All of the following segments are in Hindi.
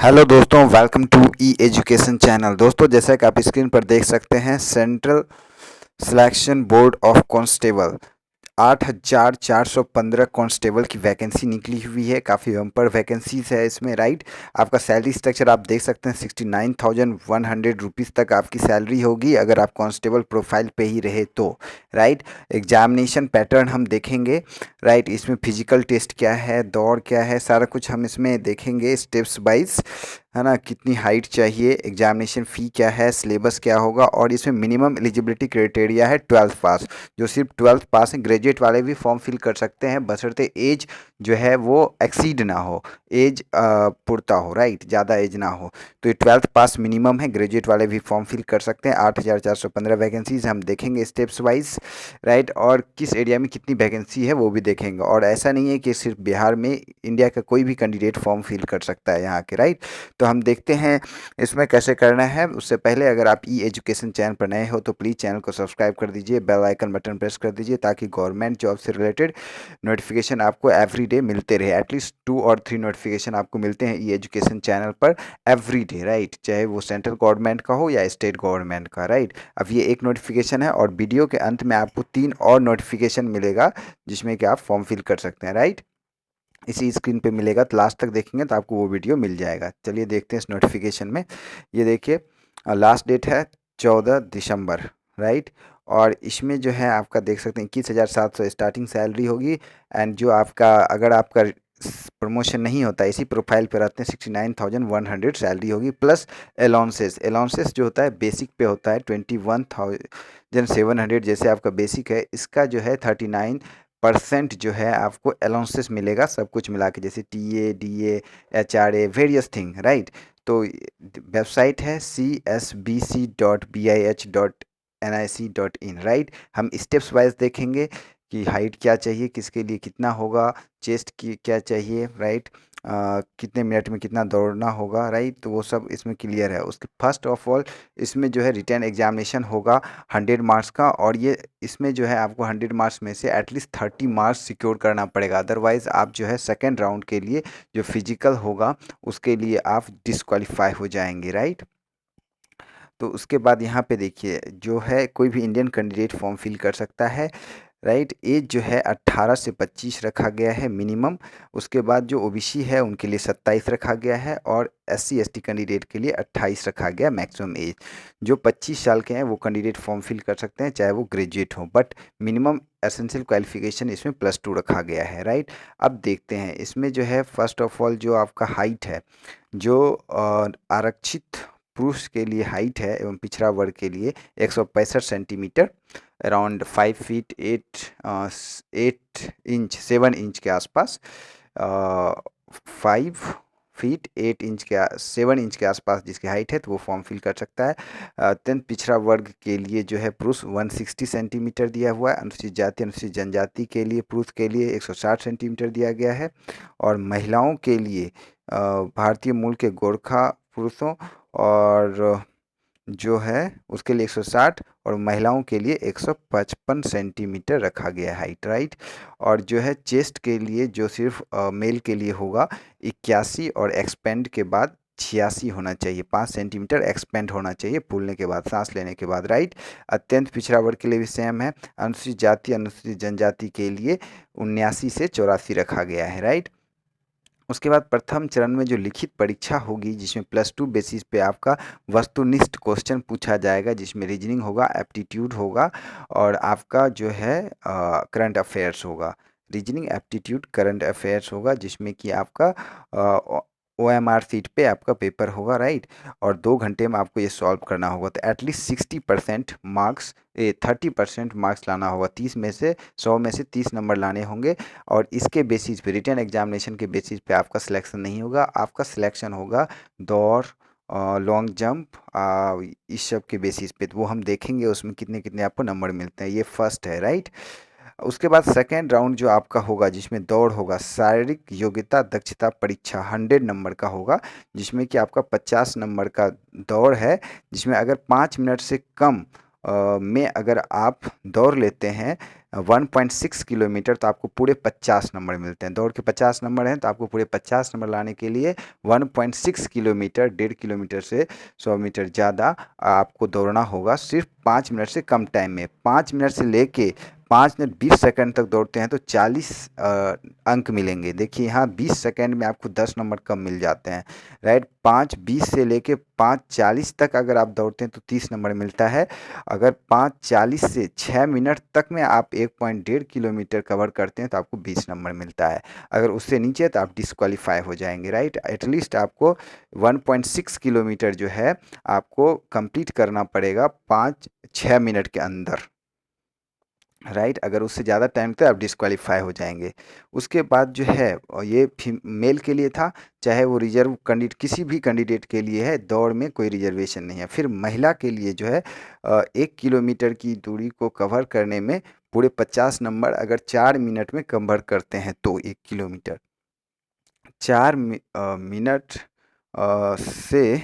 हेलो दोस्तों, welcome to E education channel. दोस्तों, जैसा कि आप स्क्रीन पर देख सकते हैं, central selection board of constable 8,415 constable की वैकेंसी निकली हुई है। काफ़ी बम्पर वैकेंसीज है इसमें, राइट। आपका सैलरी स्ट्रक्चर आप देख सकते हैं, 69,100 रुपीज़ तक आपकी सैलरी होगी अगर आप कांस्टेबल प्रोफाइल पे ही रहे तो, राइट। एग्जामिनेशन पैटर्न हम देखेंगे, राइट। इसमें फिजिकल टेस्ट क्या है, दौड़ क्या है, सारा कुछ हम इसमें देखेंगे स्टेप्स वाइज, है ना। कितनी हाइट चाहिए, एग्जामिनेशन फ़ी क्या है, सिलेबस क्या होगा, और इसमें मिनिमम एलिजिबिलिटी क्राइटेरिया है 12th पास। जो सिर्फ 12th पास है, ग्रेजुएट वाले भी फॉर्म फिल कर सकते हैं, बशर्ते एज जो है वो एक्सीड ना हो, एज पुरता हो, राइट, ज़्यादा एज ना हो। तो ये 12th पास मिनिमम है, ग्रेजुएट वाले भी फॉर्म फिल कर सकते हैं। 8,415 वैकेंसीज हम देखेंगे स्टेप्स वाइज, राइट। और किस एरिया में कितनी वैकेंसी है वो भी देखेंगे। और ऐसा नहीं है कि सिर्फ बिहार में, इंडिया का कोई भी कैंडिडेट फॉर्म फिल कर सकता है यहाँ के, राइट। तो हम देखते हैं इसमें कैसे करना है। उससे पहले अगर आप ई एजुकेशन चैनल पर नए हो तो प्लीज़ चैनल को सब्सक्राइब कर दीजिए, बेल आइकन बटन प्रेस कर दीजिए, ताकि गवर्नमेंट जॉब से रिलेटेड नोटिफिकेशन आपको एवरीडे मिलते रहे। एटलीस्ट 2 और 3 नोटिफिकेशन आपको मिलते हैं ई एजुकेशन चैनल पर एवरीडे, राइट, चाहे वो सेंट्रल गवर्नमेंट का हो या स्टेट गवर्नमेंट का, राइट। अब ये एक नोटिफिकेशन है और वीडियो के अंत में आपको 3 और नोटिफिकेशन मिलेगा जिसमें कि आप फॉर्म फिल कर सकते हैं, राइट। इसी स्क्रीन पे मिलेगा, तो लास्ट तक देखेंगे तो आपको वो वीडियो मिल जाएगा। चलिए देखते हैं इस नोटिफिकेशन में। ये देखिए, लास्ट डेट है 14 दिसंबर, राइट। और इसमें जो है आपका देख सकते हैं 21,700 स्टार्टिंग सैलरी होगी। एंड जो आपका, अगर आपका प्रमोशन नहीं होता, इसी प्रोफाइल पे रहते हैं, 69,100 सैलरी होगी, प्लस अलाउंसेस। अलाउंसेस जो होता है बेसिक पे होता है 21,700, जैसे आपका बेसिक है, इसका जो है 39% जो है आपको अलाउंसेस मिलेगा, सब कुछ मिला के, जैसे TA, DA, HRA, various thing, right. तो वेबसाइट है csbc.bih.nic.in, राइट। हम स्टेप्स वाइज देखेंगे कि हाइट क्या चाहिए, किसके लिए कितना होगा, चेस्ट की क्या चाहिए, राइट, कितने मिनट में कितना दौड़ना होगा, राइट। तो वो सब इसमें क्लियर है। उसके फर्स्ट ऑफ ऑल इसमें जो है रिटन एग्जामिनेशन होगा 100 मार्क्स का, और ये इसमें जो है आपको 100 मार्क्स में से एटलीस्ट 30 मार्क्स सिक्योर करना पड़ेगा, अदरवाइज़ आप जो है सेकेंड राउंड के लिए जो फिजिकल होगा उसके लिए आप डिस्क्वालीफाई हो जाएंगे, राइट। तो उसके बाद यहाँ पे देखिए, जो है कोई भी इंडियन कैंडिडेट फॉर्म फिल कर सकता है, राइट। एज जो है 18 से 25 रखा गया है मिनिमम। उसके बाद जो ओबीसी है उनके लिए 27 रखा गया है, और SC ST कैंडिडेट के लिए 28 रखा गया मैक्सिमम एज। जो 25 साल के हैं वो कैंडिडेट फॉर्म फिल कर सकते हैं, चाहे वो ग्रेजुएट हो, बट मिनिमम एसेंशियल क्वालिफिकेशन इसमें +2 रखा गया है, राइट। अब देखते हैं इसमें जो है फर्स्ट ऑफ ऑल जो आपका हाइट है, जो आरक्षित पुरुष के लिए हाइट है एवं पिछड़ा वर्ग के लिए 165 centimetre, around 5 feet 8 inch 7 inch के आसपास, 5 फीट 8 इंच के 7 इंच के आसपास जिसकी हाइट है, तो वो फॉर्म फिल कर सकता है। 10 पिछड़ा वर्ग के लिए जो है पुरुष 160 सेंटीमीटर दिया हुआ है। अनुसूचित जाति अनुसूचित जनजाति के लिए पुरुष के लिए 160 सेंटीमीटर दिया गया है। और महिलाओं के लिए भारतीय मूल के गोरखा पुरुषों और जो है उसके लिए 160, और महिलाओं के लिए 155 सेंटीमीटर रखा गया है हाइट, राइट। और जो है चेस्ट के लिए जो सिर्फ मेल के लिए होगा 81, और एक्सपेंड के बाद 86 होना चाहिए, 5 सेंटीमीटर एक्सपेंड होना चाहिए फूलने के बाद, सांस लेने के बाद, राइट। अत्यंत पिछड़ा वर्ग के लिए भी सेम है। अनुसूचित जाति अनुसूचित जनजाति के लिए 79 से 84 रखा गया है, राइट। उसके बाद प्रथम चरण में जो लिखित परीक्षा होगी, जिसमें +2 बेसिस पे आपका वस्तुनिष्ठ क्वेश्चन पूछा जाएगा, जिसमें रीजनिंग होगा, एप्टीट्यूड होगा, और आपका जो है करंट अफेयर्स होगा। रीजनिंग, एप्टीट्यूड, करंट अफेयर्स होगा, जिसमें कि आपका OMR सीट पे आपका पेपर होगा, राइट। और 2 घंटे में आपको ये सॉल्व करना होगा। तो एटलीस्ट 60% मार्क्स, 30% मार्क्स लाना होगा, 30 में से 100 में से 30 नंबर लाने होंगे। और इसके बेसिस पे, रिटन एग्जामिनेशन के बेसिस पे आपका सिलेक्शन नहीं होगा, आपका सिलेक्शन होगा दौड़, लॉन्ग जंप, इस सब के बेसिस पे। तो वो हम देखेंगे उसमें कितने कितने आपको नंबर मिलते हैं। ये फर्स्ट है, राइट। उसके बाद सेकेंड राउंड जो आपका होगा, जिसमें दौड़ होगा, शारीरिक योग्यता दक्षता परीक्षा 100 नंबर का होगा, जिसमें कि आपका 50 नंबर का दौड़ है, जिसमें अगर 5 मिनट से कम में अगर आप दौड़ लेते हैं 1.6 किलोमीटर तो आपको पूरे 50 नंबर मिलते हैं। दौड़ के 50 नंबर हैं तो आपको पूरे 50 नंबर लाने के लिए 1.6 किलोमीटर, 1.5 किलोमीटर से 100 मीटर ज़्यादा आपको दौड़ना होगा सिर्फ 5 मिनट से कम टाइम में। 5 मिनट से लेके 5 मिनट 20 सेकंड तक दौड़ते हैं तो 40 अंक मिलेंगे। देखिए यहाँ 20 सेकंड में आपको 10 नंबर कम मिल जाते हैं, राइट। 5:20 से लेके 5:40 तक अगर आप दौड़ते हैं तो 30 नंबर मिलता है। अगर 5:40 से 6 मिनट तक में आप 1.5 किलोमीटर कवर करते हैं तो आपको 20 नंबर मिलता है। अगर उससे नीचे तो आप डिस्क्वालीफाई हो जाएंगे, राइट। एटलीस्ट आपको 1.6 किलोमीटर जो है आपको कंप्लीट करना पड़ेगा 5-6 मिनट के अंदर, राइट। अगर उससे ज़्यादा टाइम तो आप डिस्क्वालीफाई हो जाएंगे। उसके बाद जो है ये मेल के लिए था, चाहे वो रिजर्व कैंडिडेट किसी भी कैंडिडेट के लिए है, दौड़ में कोई रिजर्वेशन नहीं है। फिर महिला के लिए जो है 1 किलोमीटर की दूरी को कवर करने में पूरे 50 नंबर अगर 4 मिनट में कवर करते हैं तो 1 किलोमीटर 4 मिनट से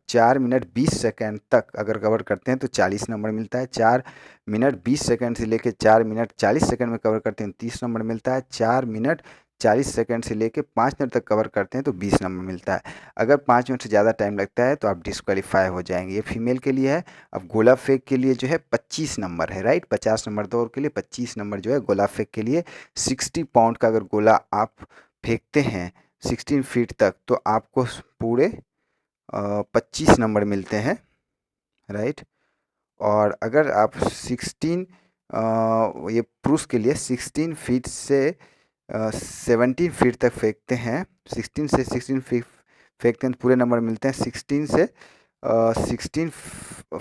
4 मिनट 20 सेकंड तक अगर कवर करते हैं तो 40 नंबर मिलता है। 4 मिनट 20 सेकंड से लेके 4 मिनट 40 सेकंड में कवर करते हैं 30 नंबर मिलता है। 4 मिनट 40 सेकंड से लेके 5 मिनट तक कवर करते हैं तो 20 नंबर मिलता है। अगर 5 मिनट से ज़्यादा टाइम लगता है तो आप डिस्क्वालीफाई हो जाएंगे। ये फीमेल के लिए है। अब गोला फेंक के लिए जो है 25 नंबर है, राइट। 50 नंबर दौड़ के लिए 25 नंबर जो है गोला फेंक के लिए। 60 पाउंड का अगर गोला आप फेंकते हैं 16 फीट तक तो आपको पूरे 25 नंबर मिलते हैं, राइट। और अगर आप 16 ये पुरुष के लिए 16 फीट से 17 फीट तक फेंकते हैं, 16 से 16 फीट फेंकते हैं तो पूरे नंबर मिलते हैं। 16 से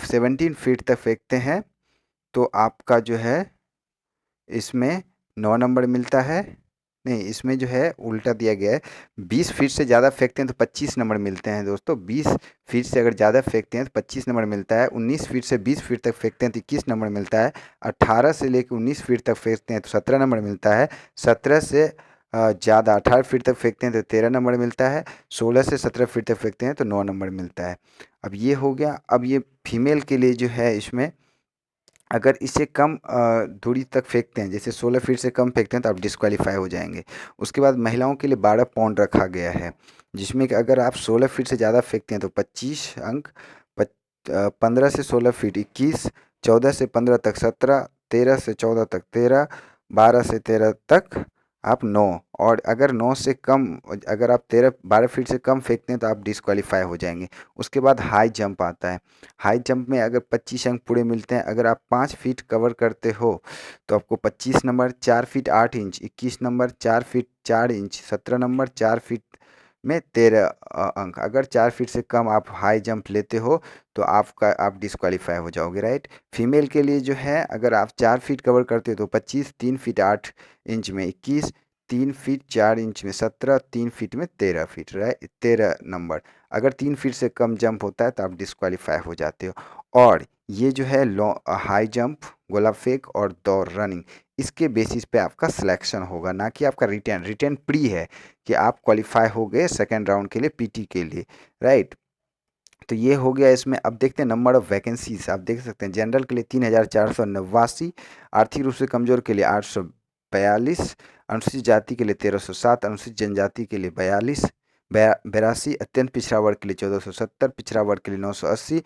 17 फीट तक फेंकते हैं तो आपका जो है इसमें 9 नंबर मिलता है। नहीं, इसमें जो है उल्टा दिया गया है। 20 फीट से ज़्यादा फेंकते हैं तो 25 नंबर मिलते हैं दोस्तों। 20 फीट से अगर ज़्यादा फेंकते हैं तो 25 नंबर मिलता है। 19 फीट से 20 फीट तक फेंकते हैं तो 21 नंबर मिलता है। 18 से लेकर 19 फीट तक फेंकते हैं तो 17 नंबर मिलता है। 17 से ज़्यादा 18 फीट तक फेंकते हैं तो 13 नंबर मिलता है। 16 से 17 फीट तक फेंकते हैं तो 9 नंबर मिलता है। अब ये हो गया। अब ये फीमेल के लिए जो है इसमें अगर इससे कम दूरी तक फेंकते हैं, जैसे 16 फीट से कम फेंकते हैं तो आप डिस्क्वालीफाई हो जाएंगे। उसके बाद महिलाओं के लिए 12 पाउंड रखा गया है, जिसमें कि अगर आप 16 फीट से ज़्यादा फेंकते हैं तो 25 अंक, 15 से 16 फीट 21, 14 से 15 तक 17, 13 से 14 तक 13, 12 से 13 तक आप 9, और अगर 9 से कम, अगर आप 12 फीट से कम फेंकते हैं तो आप डिस्क्वालीफाई हो जाएंगे। उसके बाद हाई जंप आता है। हाई जंप में अगर 25 अंक पूरे मिलते हैं। अगर आप 5 फीट कवर करते हो तो आपको 25 number. 4 feet 8 inch 21 number. 4 feet 4 inch 17 number. 4 feet में 13 अंक। अगर 4 फीट से कम आप हाई जंप लेते हो तो आप डिस्क्वालीफाई हो जाओगे, राइट। फीमेल के लिए जो है अगर आप 4 फीट कवर करते हो तो 25, 3 फीट 8 इंच में 21, 3 फीट 4 इंच में 17, 3 फीट में 13 फीट, राइट, 13 नंबर। अगर 3 फीट से कम जंप होता है तो आप डिस्क्वालीफाई हो जाते हो। और ये जो है हाई जंप, गोला फेंक और दौड़, रनिंग, इसके बेसिस पे आपका सिलेक्शन होगा, ना कि आपका रिटर्न प्री है कि आप क्वालिफाई हो गए सेकेंड राउंड के लिए पीटी के लिए, राइट। तो ये हो गया इसमें। अब देखते हैं नंबर ऑफ़ वैकेंसीज। आप देख सकते हैं जनरल के लिए 3,489, आर्थिक रूप से कमज़ोर के लिए 842, अनुसूचित जाति के लिए 1307, अनुसूचित जनजाति के लिए 82, अत्यंत पिछड़ा वर्ग के लिए 1470, पिछड़ा वर्ग के लिए 980,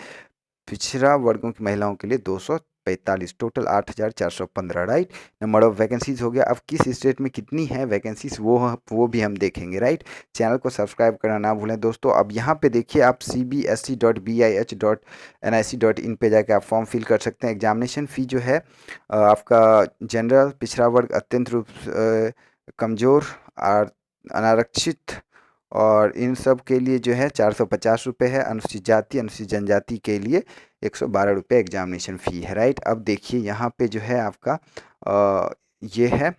पिछड़ा वर्गों की महिलाओं के लिए 245, total 8,415, right. Number of vacancies हो गया। अब किस स्टेट में कितनी है वैकेंसीज वो भी हम देखेंगे, राइट। चैनल को सब्सक्राइब करना ना भूलें दोस्तों। अब यहाँ पे देखिए आप cbsc.bih.nic.in पे जाके आप फॉर्म फिल कर सकते हैं। एग्जामिनेशन फ़ी जो है आपका जनरल, पिछड़ा वर्ग, अत्यंत रूप कमज़ोर और अनारक्षित और इन सब के लिए जो है 450 रुपये है। अनुसूचित जाति, अनुसूचित जनजाति के लिए 112 रुपये एग्जामिनेशन फ़ी है, राइट। अब देखिए यहाँ पे जो है आपका ये है,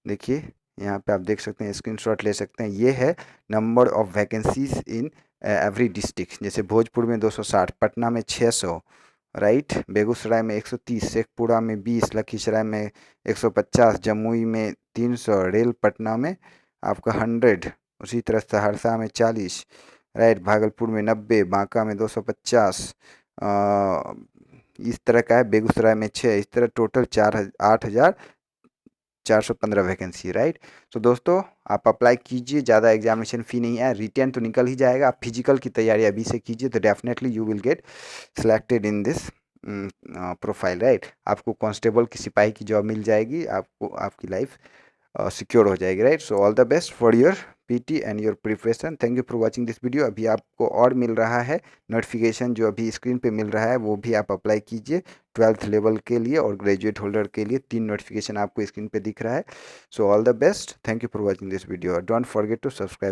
देखिए यहाँ पे आप देख सकते हैं, स्क्रीनशॉट ले सकते हैं। ये है number of vacancies in every district. जैसे भोजपुर में 260, पटना में 600, राइट, बेगूसराय में 130, शेखपुरा में 20, लखीसराय में 150, जमुई में 300, रेल पटना में आपका 100, उसी तरह सहरसा में 40, राइट, भागलपुर में 90, बांका में 250, इस तरह का है, बेगूसराय में 6, इस तरह टोटल 8,415 वैकेंसी, राइट। सो दोस्तों आप अप्लाई कीजिए, ज़्यादा एग्जामिनेशन फ़ी नहीं है, रिटेन तो निकल ही जाएगा, आप फिजिकल की तैयारी अभी से कीजिए तो definitely you will get selected in this profile, right. आपको कांस्टेबल की सिपाही की जॉब मिल जाएगी, आपको आपकी लाइफ सिक्योर हो जाएगी, right. So all the best for your PT and your preparation. Thank you for watching this video. अभी आपको और मिल रहा है नोटिफिकेशन, जो अभी स्क्रीन पे मिल रहा है वो भी आप अप्लाई कीजिए 12th लेवल के लिए और ग्रेजुएट होल्डर के लिए। 3 नोटिफिकेशन आपको स्क्रीन पे दिख रहा है। So all the best, thank you for watching this video, don't forget to subscribe.